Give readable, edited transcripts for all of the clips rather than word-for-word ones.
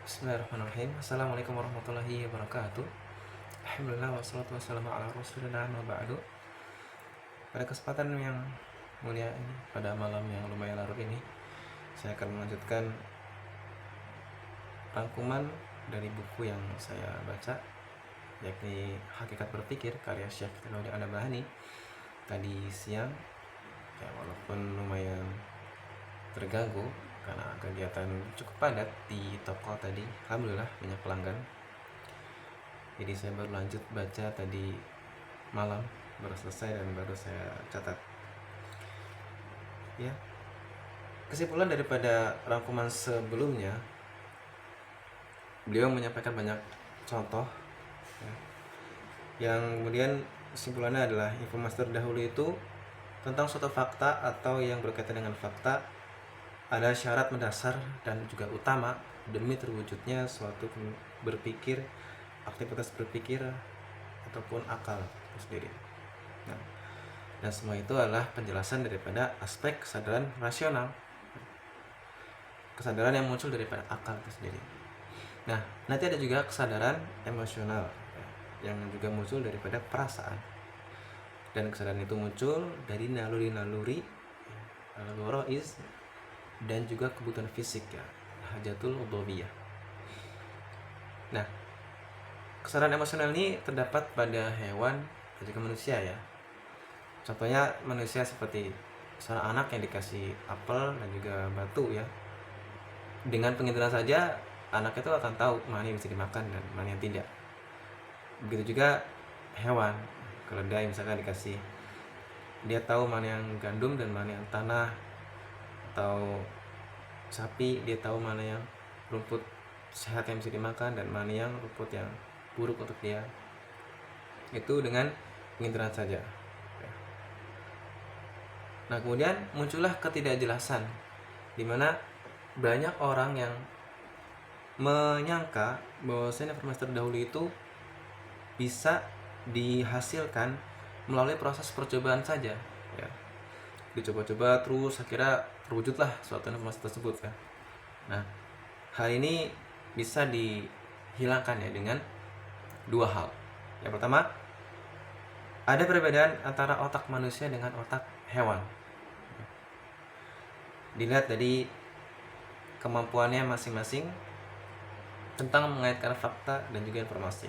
Bismillahirrahmanirrahim. Assalamualaikum warahmatullahi wabarakatuh. Alhamdulillah wassalatu wassalamu ala rasulillah wa ba'du. Pada kesempatan yang mulia ini, pada malam yang lumayan larut ini, saya akan melanjutkan rangkuman dari buku yang saya baca, yakni Hakikat Berpikir karya Syekh Tirmidzi An-Nabahani. Tadi siang, ya walaupun lumayan terganggu karena kegiatan cukup padat di toko tadi, alhamdulillah banyak pelanggan. Jadi saya baru lanjut baca tadi malam, baru selesai dan baru saya catat. Ya, kesimpulan daripada rangkuman sebelumnya, beliau menyampaikan banyak contoh, ya, yang kemudian kesimpulannya adalah informasi terdahulu itu tentang suatu fakta atau yang berkaitan dengan fakta ada syarat mendasar dan juga utama demi terwujudnya suatu berpikir, aktivitas berpikir ataupun akal itu sendiri. Nah, dan semua itu adalah penjelasan daripada aspek kesadaran rasional, kesadaran yang muncul daripada akal itu sendiri. Nah, nanti ada juga kesadaran emosional, ya, yang juga muncul daripada perasaan, dan kesadaran itu muncul dari naluri-naluri al-ghoraiz dan juga kebutuhan fisik, ya, hajatul udhiyah. Nah, kesadaran emosional ini terdapat pada hewan dan juga manusia, ya. Contohnya manusia seperti seorang anak yang dikasih apel dan juga batu, ya. Dengan penginderaan saja anak itu akan tahu mana yang bisa dimakan dan mana yang tidak. Begitu juga hewan, keledai misalkan dikasih, dia tahu mana yang gandum dan mana yang tanah. Atau sapi, dia tahu mana yang rumput sehat yang bisa dimakan dan mana yang rumput yang buruk untuk dia. Itu dengan penginderaan saja. Nah, kemudian muncullah ketidakjelasan, di mana banyak orang yang menyangka bahwasanya informasi terdahulu itu bisa dihasilkan melalui proses percobaan saja, ya. Dicoba-coba terus akhirnya terwujudlah suatu informasi tersebut, ya. Nah, hal ini bisa dihilangkan, ya, dengan dua hal. Yang pertama, ada perbedaan antara otak manusia dengan otak hewan. Dilihat dari kemampuannya masing-masing tentang mengaitkan fakta dan juga informasi.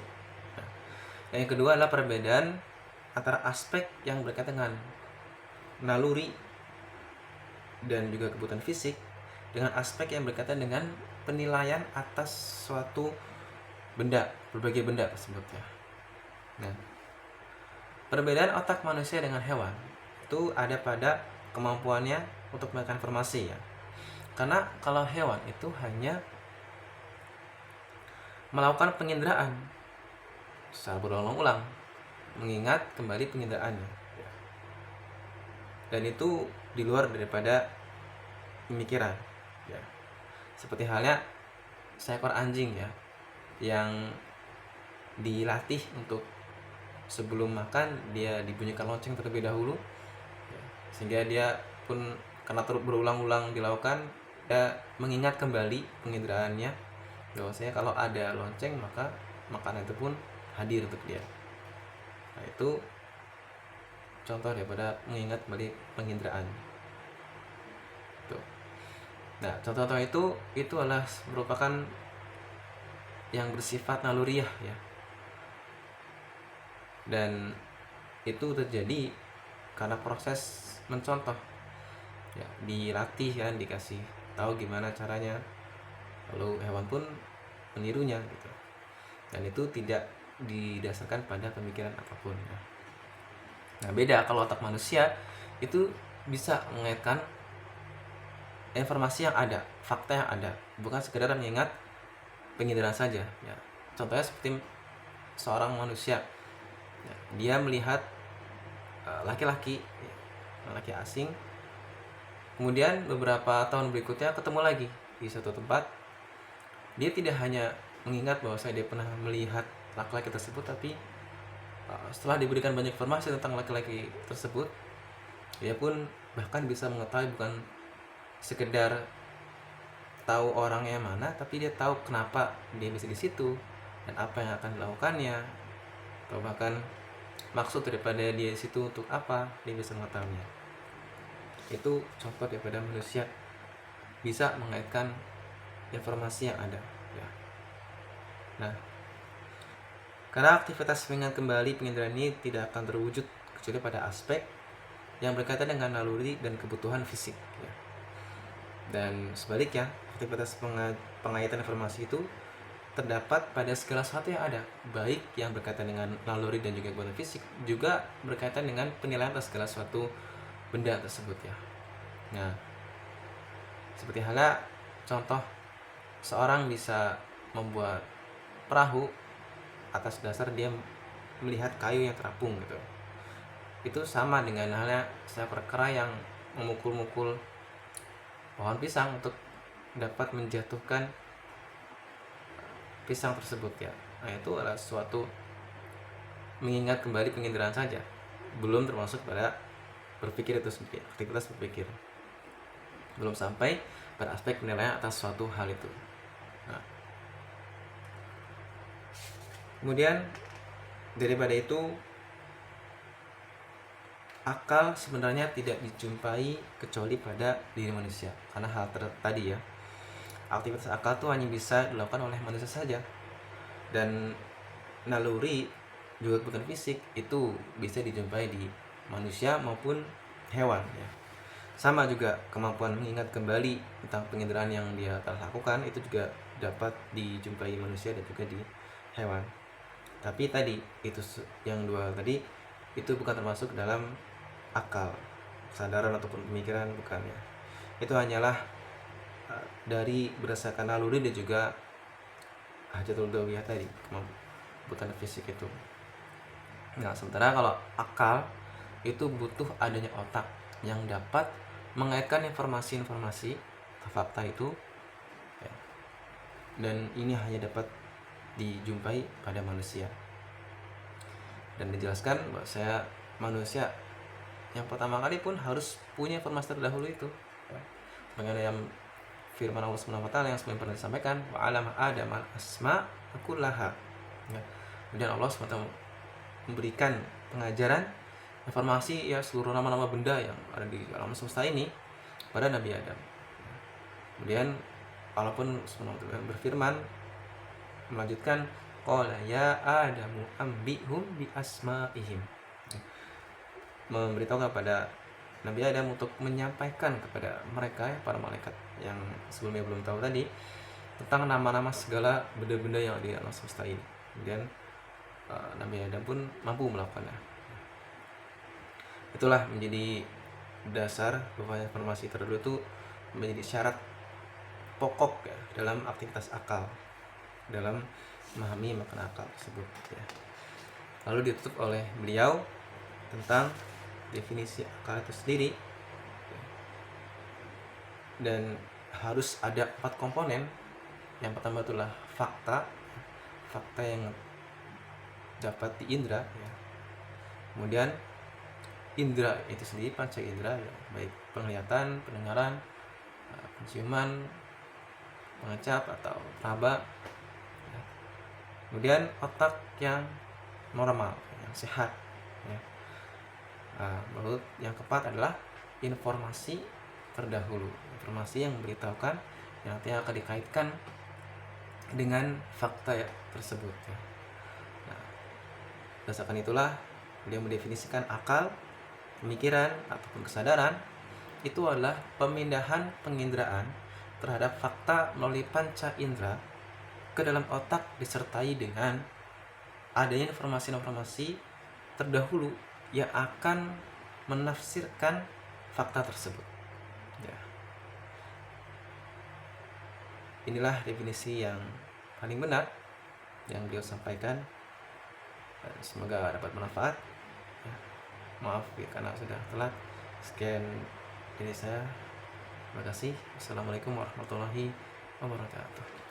Nah, yang kedua adalah perbedaan antara aspek yang berkaitan dengan naluri dan juga kebutuhan fisik dengan aspek yang berkaitan dengan penilaian atas suatu benda, berbagai benda tersebut, ya. Nah, perbedaan otak manusia dengan hewan itu ada pada kemampuannya untuk mengaitkan informasi, ya. Karena kalau hewan itu hanya melakukan penginderaan secara berulang-ulang, mengingat kembali penginderaannya, ya. Dan itu di luar daripada pemikiran, ya. Seperti halnya seekor anjing, ya, yang dilatih untuk sebelum makan dia dibunyikan lonceng terlebih dahulu, ya, sehingga dia pun karena terus berulang-ulang dilakukan, dia mengingat kembali penginderaannya bahwasanya kalau ada lonceng maka makanan itu pun hadir untuk dia. Nah, itu contoh daripada mengingat kembali penginderaan. Tuh. Nah, contoh-contoh itu adalah merupakan yang bersifat naluriah, ya. Dan itu terjadi karena proses mencontoh, ya, dilatih, kan, dikasih tahu gimana caranya, lalu hewan pun menirunya, gitu. Dan itu tidak didasarkan pada pemikiran apapun, ya. Nah, beda kalau otak manusia itu bisa mengaitkan informasi yang ada, fakta yang ada, bukan sekedar mengingat penginderaan saja, ya. Contohnya seperti seorang manusia, ya, dia melihat laki-laki, ya, laki asing, kemudian beberapa tahun berikutnya ketemu lagi di suatu tempat, dia tidak hanya mengingat bahwa dia pernah melihat laki-laki tersebut, tapi setelah diberikan banyak informasi tentang laki-laki tersebut, dia pun bahkan bisa mengetahui bukan sekedar tahu orangnya mana, tapi dia tahu kenapa dia bisa di situ dan apa yang akan dilakukannya, atau bahkan maksud daripada dia di situ untuk apa, dia bisa mengetahuinya. Itu contoh daripada manusia bisa mengaitkan informasi yang ada ya. Nah, karena aktivitas mengingat kembali penginderaan ini tidak akan terwujud kecuali pada aspek yang berkaitan dengan naluri dan kebutuhan fisik ya. Dan sebaliknya, aktivitas pengaitan informasi itu terdapat pada segala sesuatu yang ada, baik yang berkaitan dengan naluri dan juga kebutuhan fisik, juga berkaitan dengan penilaian atas segala suatu benda tersebut ya. Nah, seperti halnya contoh seorang bisa membuat perahu atas dasar dia melihat kayu yang terapung gitu. Itu sama dengan halnya seekor kera yang memukul-mukul pohon pisang untuk dapat menjatuhkan pisang tersebut ya. Nah, itu adalah suatu mengingat kembali penginderaan saja, belum termasuk pada berpikir itu sendiri, aktivitas berpikir, belum sampai pada aspek penilaian atas suatu hal itu. Nah, kemudian daripada itu, akal sebenarnya tidak dijumpai kecuali pada diri manusia, karena hal tadi ya, aktivitas akal itu hanya bisa dilakukan oleh manusia saja, dan naluri juga bukan fisik itu bisa dijumpai di manusia maupun hewan ya. Sama juga kemampuan mengingat kembali tentang penginderaan yang dia telah lakukan itu juga dapat dijumpai manusia dan juga di hewan. Tapi tadi itu yang dua tadi itu bukan termasuk dalam akal, kesadaran ataupun pemikiran, bukan ya. Itu hanyalah dari berdasarkan naluri dan juga hajatul dawiyah tadi, bukan fisik itu. Nah, sementara kalau akal itu butuh adanya otak yang dapat mengaitkan informasi-informasi fakta itu ya. Dan ini hanya dapat dijumpai pada manusia. Dan dijelaskan bahwa manusia yang pertama kali pun harus punya informasi terdahulu itu ya. Mengenai yang firman Allah SWT yang sebelum pernah disampaikan, wa alam adam al asma kullaha ya. Kemudian Allah SWT memberikan pengajaran informasi ya seluruh nama-nama benda yang ada di alam semesta ini pada Nabi Adam. Kemudian walaupun berfirman melanjutkan, qala ya adamu ambihum bi asma'ihim, memberitahu kepada Nabi Adam untuk menyampaikan kepada mereka ya, para malaikat yang sebelumnya belum tahu tadi, tentang nama-nama segala benda-benda yang ada di alam semesta ini. Kemudian Nabi Adam pun mampu melakukannya. Itulah menjadi dasar bahwa informasi terdahulu itu menjadi syarat pokok ya, dalam aktivitas akal, dalam memahami makna akal tersebut ya. Lalu ditutup oleh beliau tentang definisi akal itu sendiri, dan harus ada 4 komponen. Yang pertama itulah fakta yang dapat diindra ya. Kemudian indra itu sendiri, panca indra ya, baik penglihatan, pendengaran, penciuman, pengecap atau raba ya. Kemudian otak yang normal, yang sehat ya. Lalu yang keempat adalah informasi terdahulu, informasi yang memberitahukan yang nanti akan dikaitkan dengan fakta ya, tersebut ya. Nah, berdasarkan itulah beliau mendefinisikan akal, pemikiran ataupun kesadaran itu adalah pemindahan penginderaan terhadap fakta melalui panca indera ke dalam otak disertai dengan adanya informasi-informasi terdahulu yang akan menafsirkan fakta tersebut ya. Inilah definisi yang paling benar yang beliau sampaikan, dan semoga dapat bermanfaat ya. Maaf ya karena sudah telat. Sekian dari saya. Terima kasih. Assalamualaikum warahmatullahi wabarakatuh.